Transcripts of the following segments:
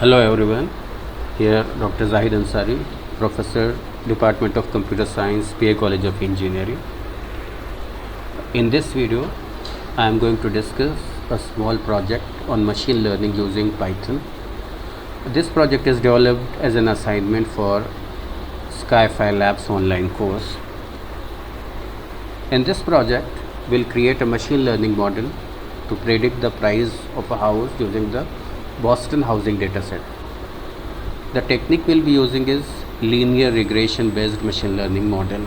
Hello everyone, here Dr. Zahid Ansari, Professor, Department of Computer Science, PA College of Engineering. In this video, I am going to discuss a small project on machine learning using Python. This project is developed as an assignment for Sky-Fi Labs online course. In this project, we'll create a machine learning model to predict the price of a house using the Boston housing dataset. The technique we'll be using is linear regression based machine learning model.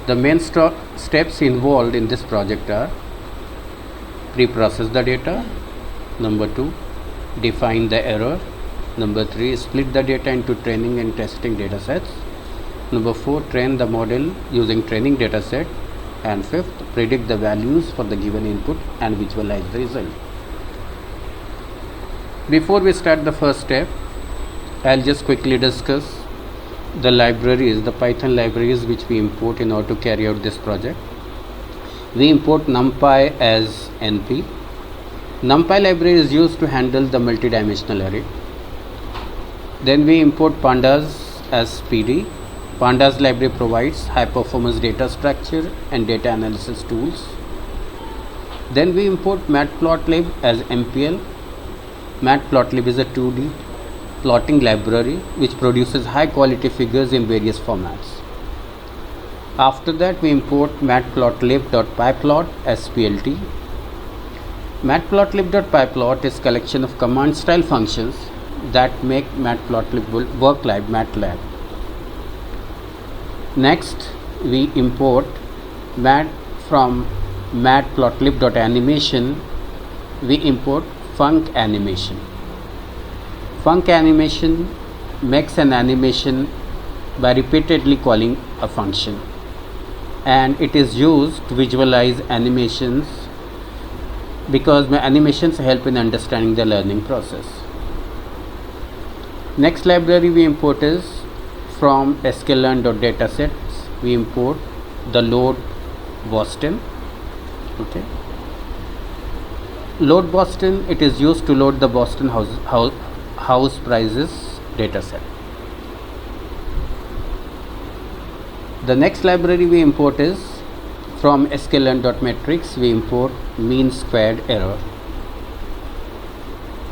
The main steps involved in this project are: pre-process the data, number 2, define the error, number 3, split the data into training and testing datasets, number 4, train the model using training dataset, and 5th, predict the values for the given input and visualize the result. Before we start the first step, I'll just quickly discuss the libraries, the Python libraries which we import in order to carry out this project. We import NumPy as NP. NumPy library is used to handle the multidimensional array. Then we import Pandas as PD. Pandas library provides high performance data structure and data analysis tools. Then we import Matplotlib as MPL. Matplotlib is a 2D plotting library which produces high quality figures in various formats. After that, we import matplotlib.pyplot as PLT. Matplotlib.pyplot is collection of command style functions that make Matplotlib work like MATLAB. Next, we import from matplotlib.animation. We import Func animation. Func animation makes an animation by repeatedly calling a function, and it is used to visualize animations because animations help in understanding the learning process. Next library we import is from sklearn.datasets. We import the load Boston. Okay. Load Boston, it is used to load the Boston house prices dataset. The next library we import is from sklearn.metrics. We import mean squared error.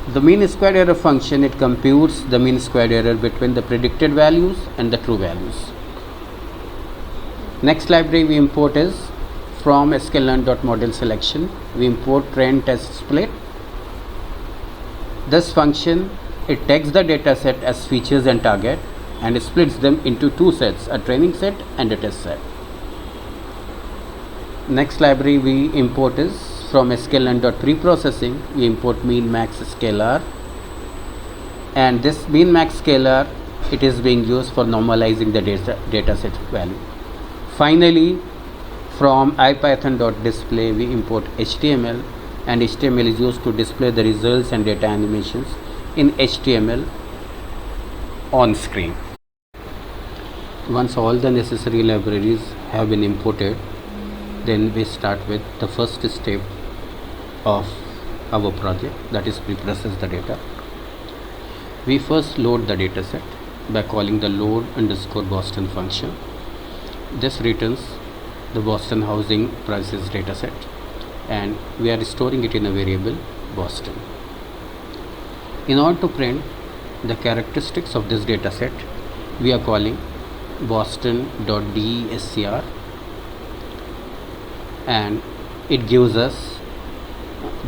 The mean squared error function, it computes the mean squared error between the predicted values and the true values. Next library we import is from sklearn.model selection. We import train test split. This function, it takes the data set as features and target and splits them into two sets, a training set and a test set. Next library we import is from sklearn.preprocessing. We import mean max scalar, and this mean max scalar, it is being used for normalizing the data set value. Finally, from ipython.display we import HTML, and HTML is used to display the results and data animations in HTML on screen. Once all the necessary libraries have been imported, then we start with the first step of our project, that is pre-process the data. We first load the dataset by calling the load_Boston function. This returns the Boston housing prices dataset, and we are storing it in a variable Boston. In order to print the characteristics of this dataset, we are calling boston.descr, and it gives us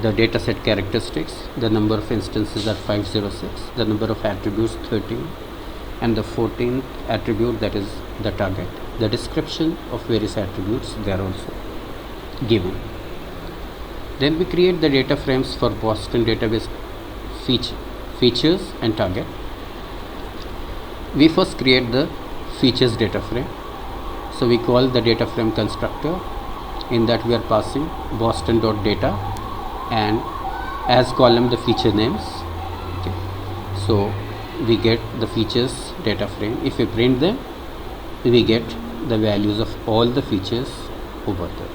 the dataset characteristics. The number of instances are 506, the number of attributes 13, and the 14th attribute, that is the target. The description of various attributes, they are also given. Then we create the data frames for Boston database features and target. We first create the features data frame. So we call the data frame constructor. In that we are passing boston.data and as column the feature names. Okay. So we get the features data frame. If we print them, we get the values of all the features over there.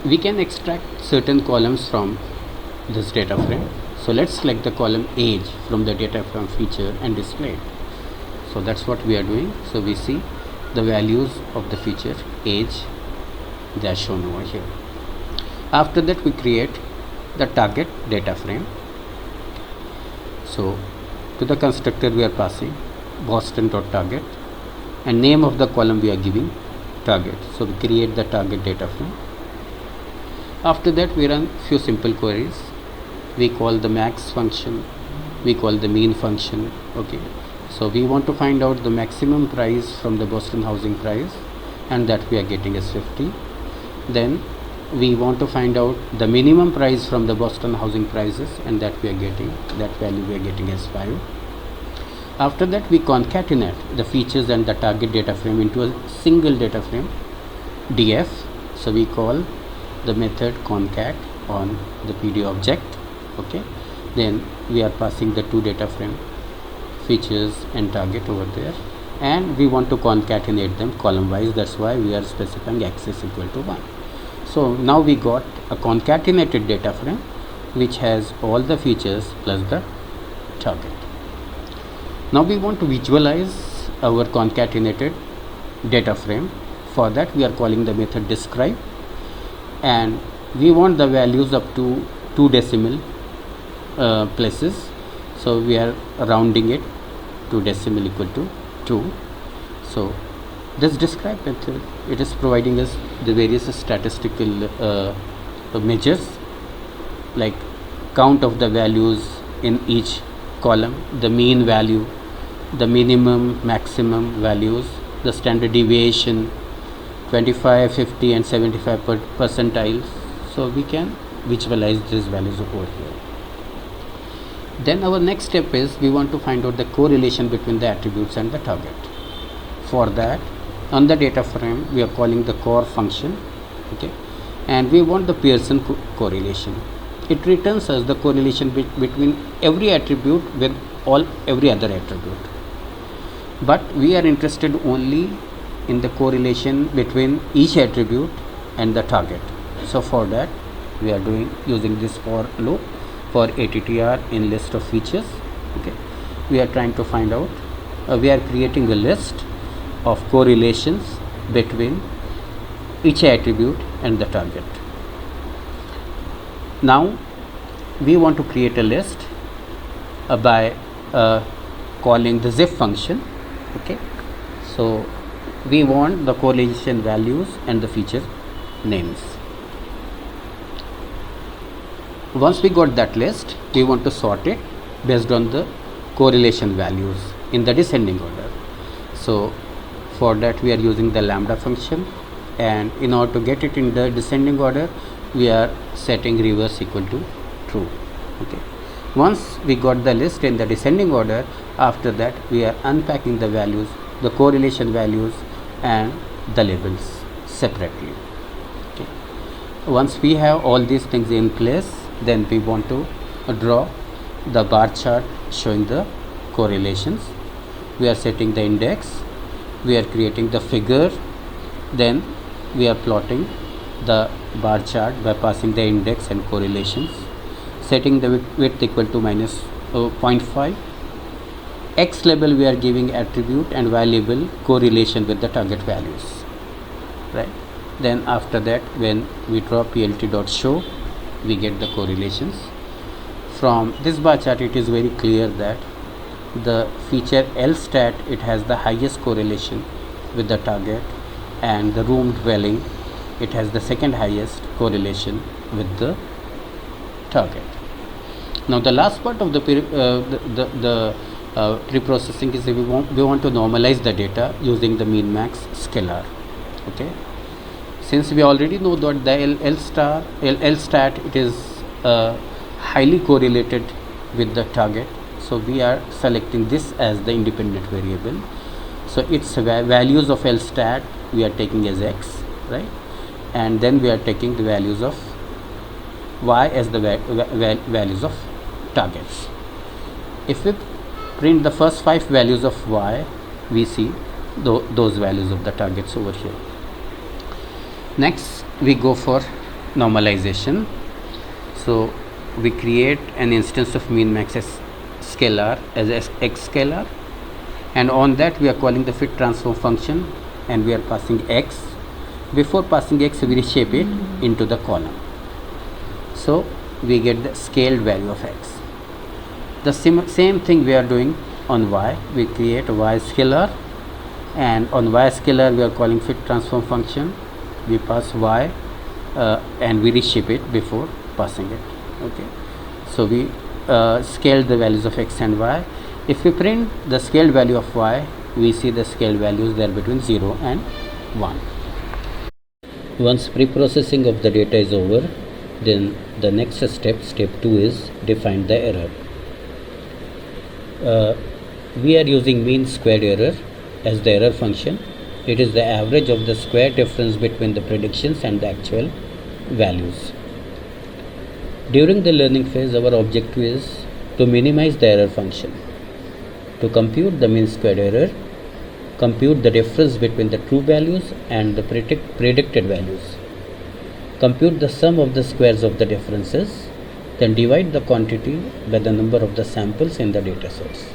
We can extract certain columns from this data frame. So let's select the column age from the data frame feature and display it. So that's what we are doing. So we see the values of the feature age, they are shown over here. After that we create the target data frame. So to the constructor we are passing Boston.target and name of the column we are giving target. So we create the target data frame. After that we run few simple queries. We call the max function, we call the mean function. Okay, so we want to find out the maximum price from the Boston housing price, and that we are getting as 50. Then we want to find out the minimum price from the Boston housing prices, and that we are getting, that value we are getting as 5. After that we concatenate the features and the target data frame into a single data frame, df. So we call the method concat on the PD object. Okay, then we are passing the two data frame features and target over there, and we want to concatenate them column wise. That's why we are specifying axis equal to 1. So now we got a concatenated data frame which has all the features plus the target. Now we want to visualize our concatenated data frame. For that we are calling the method describe, and we want the values up to 2 decimal places. So we are rounding it to decimal equal to 2. So this describe method, it is providing us the various statistical measures like count of the values in each column, the mean value, the minimum maximum values, the standard deviation, 25, 50 and 75 percentiles. So we can visualize these values over here. Then our next step is we want to find out the correlation between the attributes and the target. For that, on the data frame we are calling the core function. Okay, and we want the Pearson correlation. It returns us the correlation between every attribute with every other attribute, but we are interested only in the correlation between each attribute and the target. So for that we are using this for loop for ATTR in list of features. Okay, we are trying to find out, we are creating a list of correlations between each attribute and the target. Now we want to create a list by calling the zip function. Okay, so we want the correlation values and the feature names. Once we got that list, we want to sort it based on the correlation values in the descending order. So for that we are using the lambda function, and in order to get it in the descending order we are setting reverse equal to true. Okay, once we got the list in the descending order, after that we are unpacking the values, the correlation values and the labels separately. Okay, once we have all these things in place, then we want to draw the bar chart showing the correlations. We are setting the index, we are creating the figure, then we are plotting the bar chart by passing the index and correlations, setting the width equal to minus 0.5. X label we are giving attribute and Y label correlation with the target values, right? Then after that when we draw plt.show, we get the correlations. From this bar chart it is very clear that the feature LSTAT, it has the highest correlation with the target, and the room dwelling, it has the second highest correlation with the target. Now the last part of the pre-processing is we want to normalize the data using the min max scalar. Okay, since we already know that the LSTAT it is highly correlated with the target, so we are selecting this as the independent variable. So its values of LSTAT we are taking as x, right, and then we are taking the values of y as the values of targets. If we print the first 5 values of y, we see those values of the targets over here. Next we go for normalization. So we create an instance of min max scalar as x scalar, and on that we are calling the fit transform function, and we are passing x. Before passing x, we reshape it into the column, so we get the scaled value of x. The same thing we are doing on y. We create y scalar, and on y scalar we are calling fit transform function. We pass y and we reshape it before passing it. Okay, so we scale the values of x and y. If we print the scaled value of y, we see the scaled values there between 0 and 1. Once pre-processing of the data is over, then the next step, step 2, is define the error. We are using mean squared error as the error function. It is the average of the square difference between the predictions and the actual values. During the learning phase, our objective is to minimize the error function. To compute the mean squared error, compute the difference between the true values and the predicted values. Compute the sum of the squares of the differences, then divide the quantity by the number of the samples in the data sets.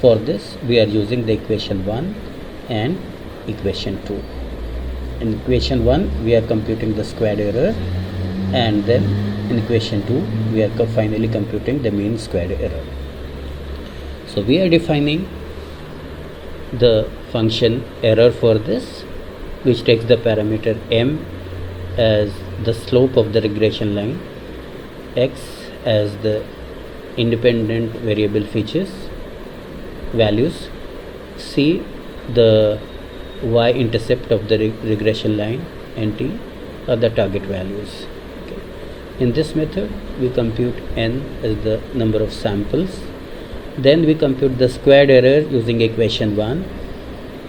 For this, we are using the equation 1 and equation 2. In equation 1, we are computing the squared error, and then in equation 2, we are finally computing the mean squared error. So we are defining the function error for this, which takes the parameter m as the slope of the regression line, x as the independent variable features values, c the y-intercept of the regression line, and t are the target values. Okay. In this method, we compute n as the number of samples. Then we compute the squared error using equation 1,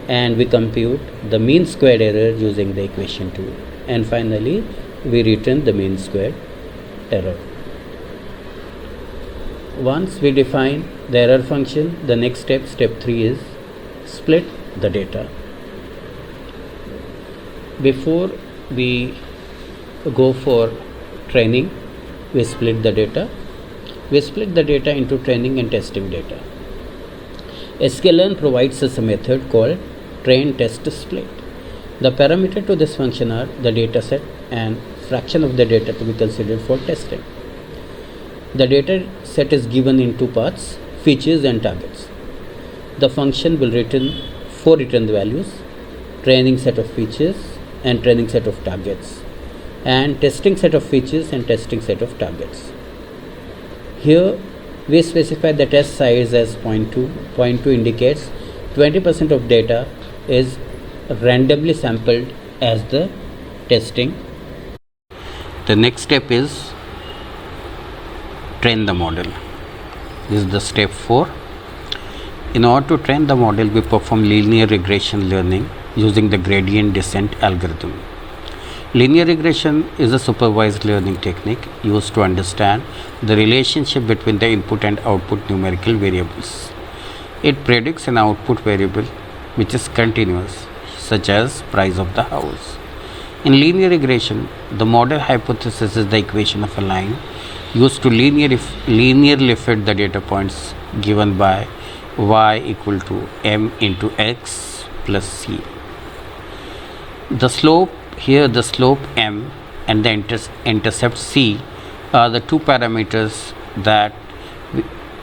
and we compute the mean squared error using the equation 2, and finally we return the mean squared error. Once we define the error function, the next step, step 3, is split the data. Before we go for training, we split the data. We split the data into training and testing data. sklearn provides us a method called train test split. The parameter to this function are the data set and fraction of the data to be considered for testing. The data set is given in two parts, features and targets. The function will return 4 returned values: training set of features and training set of targets, and testing set of features and testing set of targets. Here we specify the test size as 0.2. 0.2 indicates 20% of data is randomly sampled as the testing. The next step is train the model. This is the step 4. In order to train the model, we perform linear regression learning using the gradient descent algorithm. Linear regression is a supervised learning technique used to understand the relationship between the input and output numerical variables. It predicts an output variable which is continuous, such as price of the house. In linear regression, the model hypothesis is the equation of a line used to linearly fit the data points given by y equal to m into x plus c. The slope m and the intercept c are the two parameters that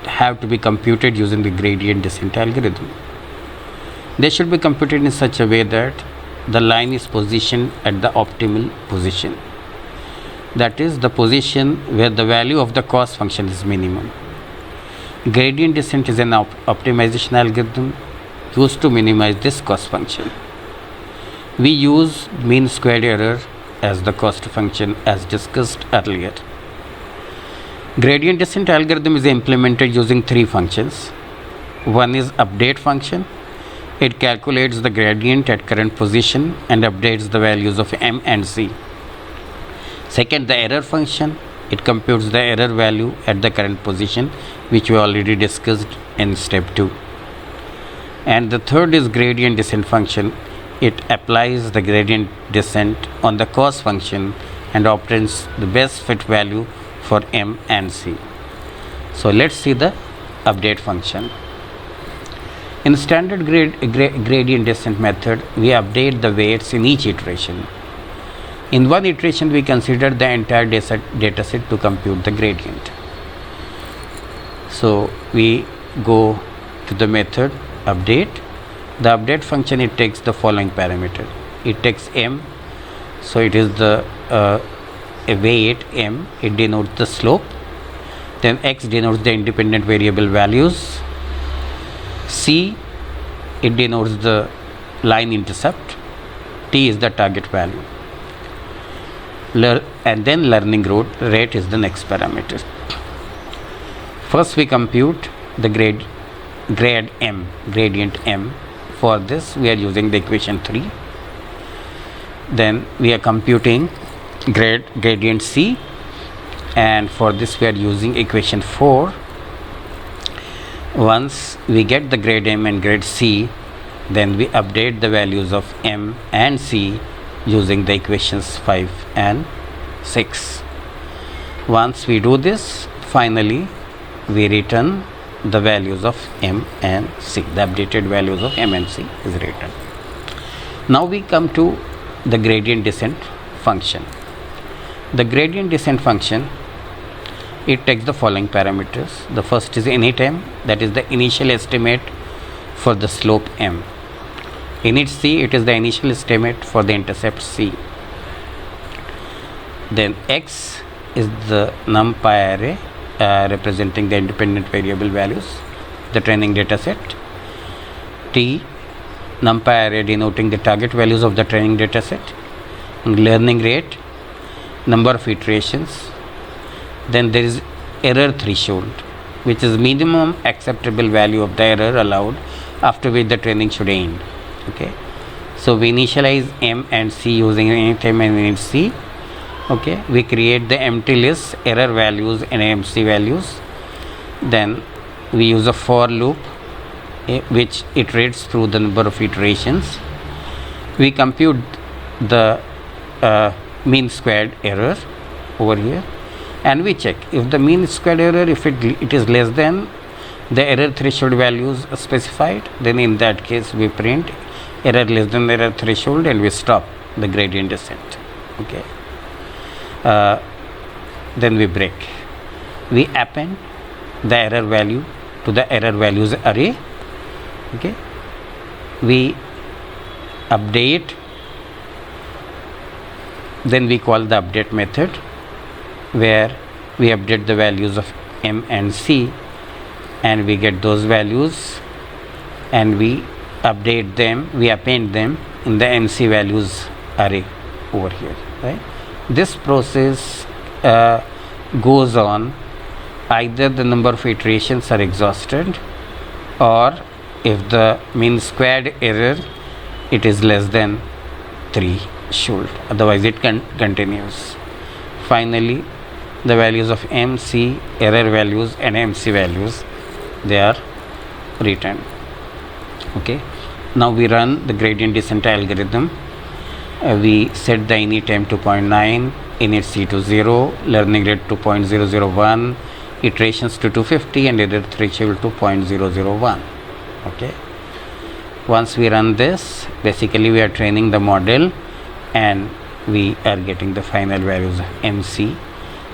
have to be computed using the gradient descent algorithm. They should be computed in such a way that the line is positioned at the optimal position, that is, the position where the value of the cost function is minimum. Gradient descent is an optimization algorithm used to minimize this cost function. We use mean squared error as the cost function as discussed earlier. Gradient descent algorithm is implemented using 3 functions. One is update function. It calculates the gradient at current position and updates the values of m and c. Second, the error function. It computes the error value at the current position, which we already discussed in step 2. And the third is gradient descent function. It applies the gradient descent on the cost function and obtains the best fit value for M and C. So let's see the update function. In standard gradient descent method, we update the weights in each iteration. In one iteration, we consider the entire data set to compute the gradient. So we go to the method update. The update function, it takes the following parameter. It takes M, so it is the a weight M, it denotes the slope. Then X denotes the independent variable values. C, it denotes the line intercept. T is the target value. And then learning rate is the next parameter. First we compute the gradient M. For this we are using the equation 3. Then we are computing gradient C, and for this we are using equation 4. Once we get the grade M and grade C, then we update the values of M and C using the equations 5 and 6. Once we do this, finally we return the values of M and C. The updated values of M and C is written. Now we come to the gradient descent function. The gradient descent function, it takes the following parameters. The first is anytime, that is the initial estimate for the slope M. Init C, it is the initial estimate for the intercept C. Then X is the numpy array representing the independent variable values, the training data set. T, numpy array denoting the target values of the training data set. Learning rate, number of iterations. Then there is error threshold, which is minimum acceptable value of the error allowed after which the training should end. Okay, so we initialize M and C using anytime and init C. Okay, we create the empty list, error values and MC values. Then we use a for loop which iterates through the number of iterations. We compute the mean squared error over here, and we check if the mean squared error, if it is less than the error threshold values specified, then in that case we print error less than the error threshold and we stop the gradient descent. Okay, then we break. We append the error value to the error values array. Okay, we update, then we call the update method where we update the values of M and C, and we get those values and we update them, we append them in the MC values array over here, right? This process goes on either the number of iterations are exhausted, or if the mean squared error it is less than threshold, otherwise it continues. Finally, the values of MC, error values and MC values, they are returned. Okay, now we run the gradient descent algorithm. We set the init time to 0.9, init C to 0, learning rate to 0.001, iterations to 250 and error threshold to 0.001. Okay, once we run this, basically we are training the model and we are getting the final values of MC.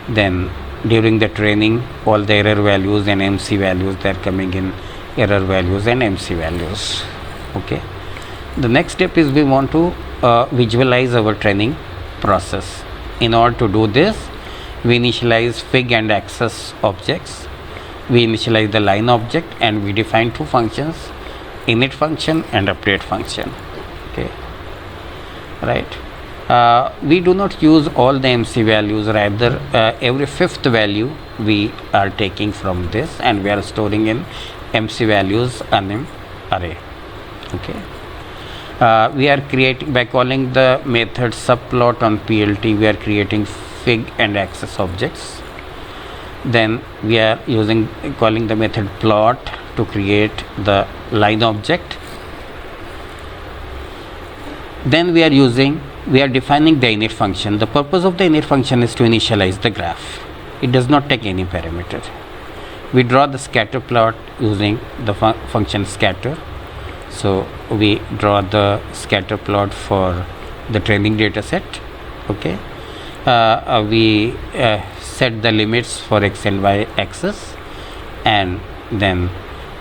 Then during the training, all the error values and MC values, they are coming in error values and MC values. Okay, the next step is we want to visualize our training process. In order to do this, we initialize fig and axis objects. We initialize the line object and we define two functions, init function and update function. Okay, right. We do not use all the MC values, rather every fifth value we are taking from this and we are storing in MC values anim array. Okay, we are creating, by calling the method subplot on PLT, we are creating fig and axis objects. Then we are calling the method plot to create the line object. Then we are defining the init function. The purpose of the init function is to initialize the graph. it does not take any parameter. We draw the scatter plot using the function scatter. So we draw the scatter plot for the training data set. Okay, we set the limits for x and y axis, and then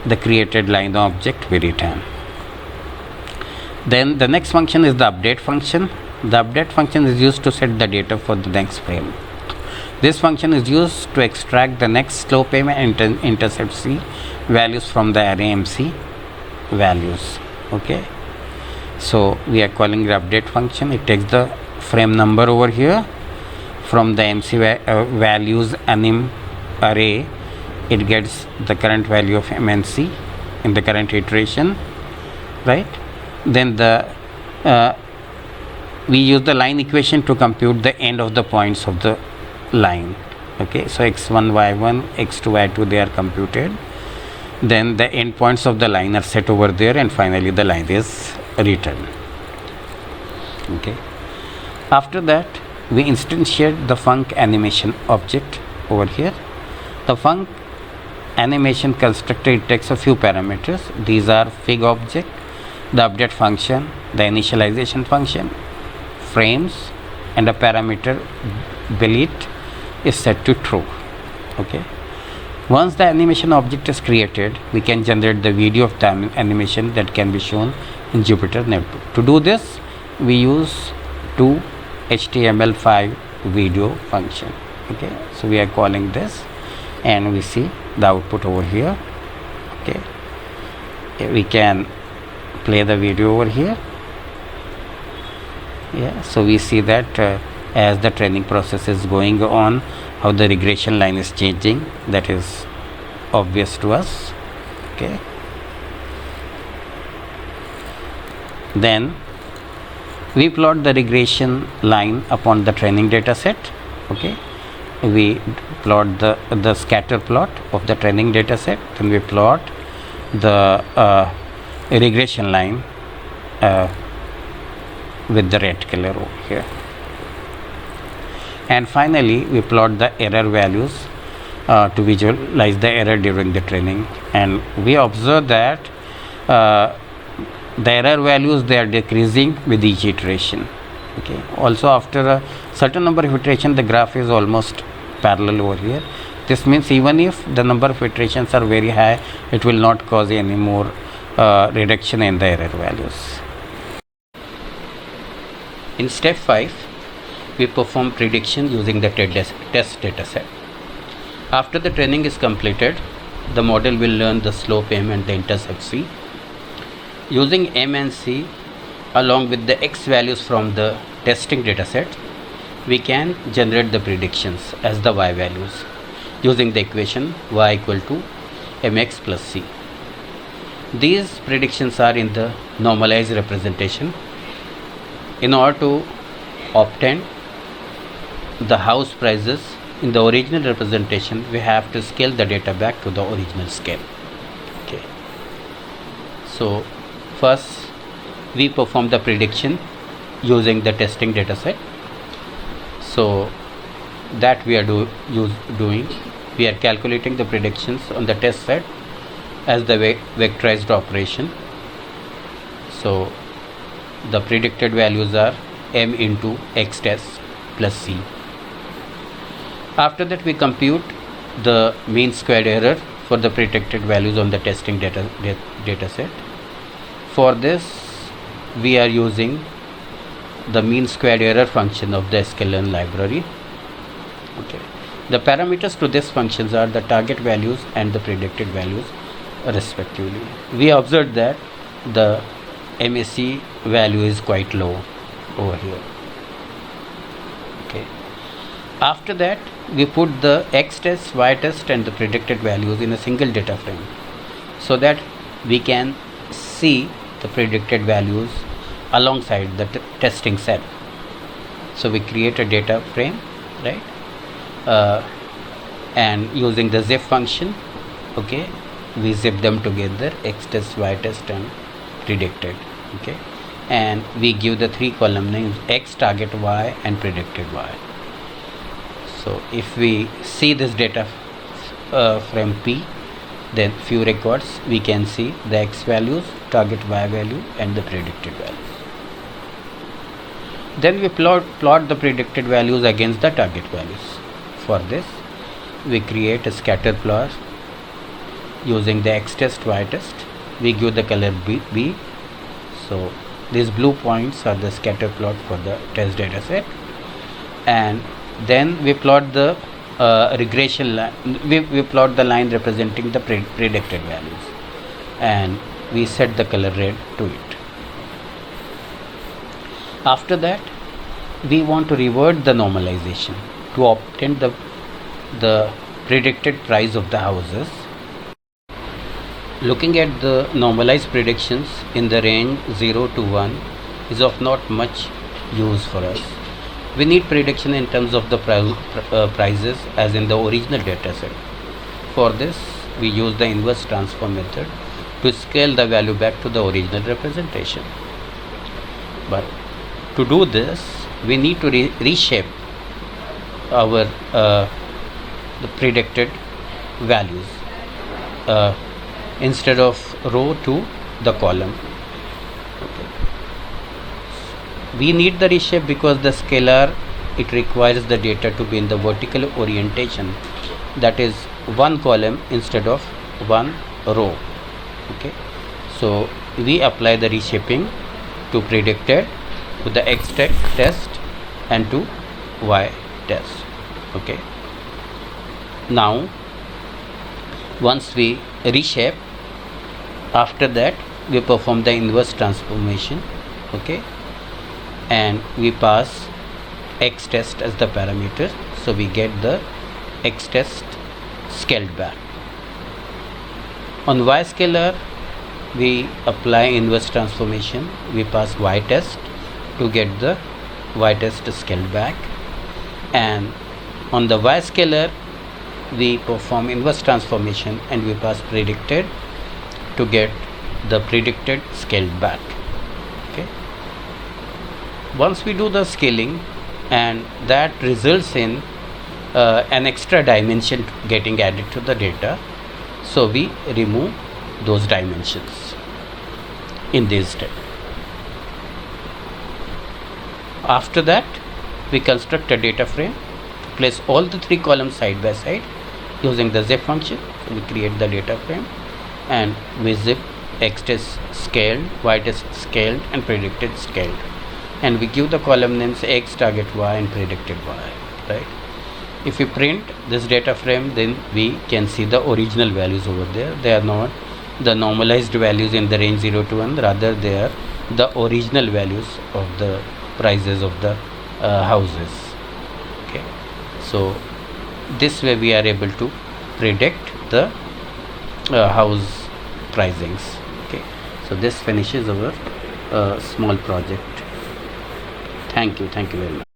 the created line object we return. Then the next function is the update function. The update function is used to set the data for the next frame. This function is used to extract the next slope m and intercept c values from the array MC values. Okay, so we are calling the update function. It takes the frame number over here from the MC values anim array. It gets the current value of MNC in the current iteration, right? Then we use the line equation to compute the end of the points of the line. Okay, so x1 y1 x2 y2 they are computed, then the endpoints of the line are set over there, and finally the line is returned. Okay, after that we instantiate the func animation object over here. The func animation constructor, it takes a few parameters. These are fig object, the update function, the initialization function, frames, and a parameter delete is set to true. Okay, once the animation object is created, we can generate the video of the animation that can be shown in Jupyter Notebook. To do this, we use to HTML5 video function. Okay, so we are calling this, and we see the output over here. Okay, we can play the video over here. Yeah, so we see that as the training process is going on, how the regression line is changing. That is obvious to us. Okay, then we plot the regression line upon the training data set. Okay, we plot the scatter plot of the training data set, then we plot the regression line with the red color over here, and finally we plot the error values to visualize the error during the training. And we observe that the error values, they are decreasing with each iteration. Okay, also after a certain number of iterations the graph is almost parallel over here. This means even if the number of iterations are very high, it will not cause any more reduction in the error values. In step 5, we perform prediction using the test data set. After the training is completed, the model will learn the slope m and the intercept c. Using m and c along with the x values from the testing data set, we can generate the predictions as the y values using the equation y equal to mx plus c. These predictions are in the normalized representation. In order to obtain the house prices in the original representation, we have to scale the data back to the original scale. Okay, so first we perform the prediction using the testing data set. So that we are doing, we are calculating the predictions on the test set as the vectorized operation. So the predicted values are m into x test plus c. After that we compute the mean squared error for the predicted values on the testing data set. For this we are using the mean squared error function of the sklearn library. Okay, the parameters to this functions are the target values and the predicted values respectively. We observed that the MAC value is quite low over here. Okay, after that we put the x test, y test and the predicted values in a single data frame so that we can see the predicted values alongside the testing set. So we create a data frame, right, and using the zip function, okay, we zip them together, x test, y test and predicted. Okay, and we give the 3 column names: x, target, y and predicted y. So if we see this data frame P, then few records we can see the X values, target Y value and the predicted values. Then we plot the predicted values against the target values. For this we create a scatter plot using the X test, Y test. We give the color B. So these blue points are the scatter plot for the test data set, and then we plot the regression line. We plot the line representing the predicted values, and we set the color red to it. After that, we want to revert the normalization to obtain the predicted price of the houses. Looking at the normalized predictions in the range 0 to 1 is of not much use for us. We need prediction in terms of the prices as in the original data set. For this, we use the inverse transform method to scale the value back to the original representation. But to do this, we need to reshape our the predicted values instead of row to the column. Okay. We need the reshape because the scalar, it requires the data to be in the vertical orientation, that is one column instead of one row. Okay, so we apply the reshaping to predicted, to the X test and to Y test. Okay, now once we reshape, after that we perform the inverse transformation. Okay, and we pass X test as the parameter, so we get the X test scaled back. On Y scalar, we apply inverse transformation. We pass Y test to get the Y test scaled back, and on the Y scalar we perform inverse transformation and we pass predicted to get the predicted scaled back. Okay, once we do the scaling, and that results in an extra dimension getting added to the data, so we remove those dimensions in this step. After that, we construct a data frame, place all the three columns side by side using the zip function. So we create the data frame and we zip X test scaled, Y test scaled and predicted scaled, and we give the column names X, target Y and predicted Y. Right? If we print this data frame, then we can see the original values over there. They are not the normalized values in the range 0 to 1, rather they are the original values of the prices of the houses. Okay, so this way we are able to predict the house pricings. Okay, so this finishes our small project. Thank you very much.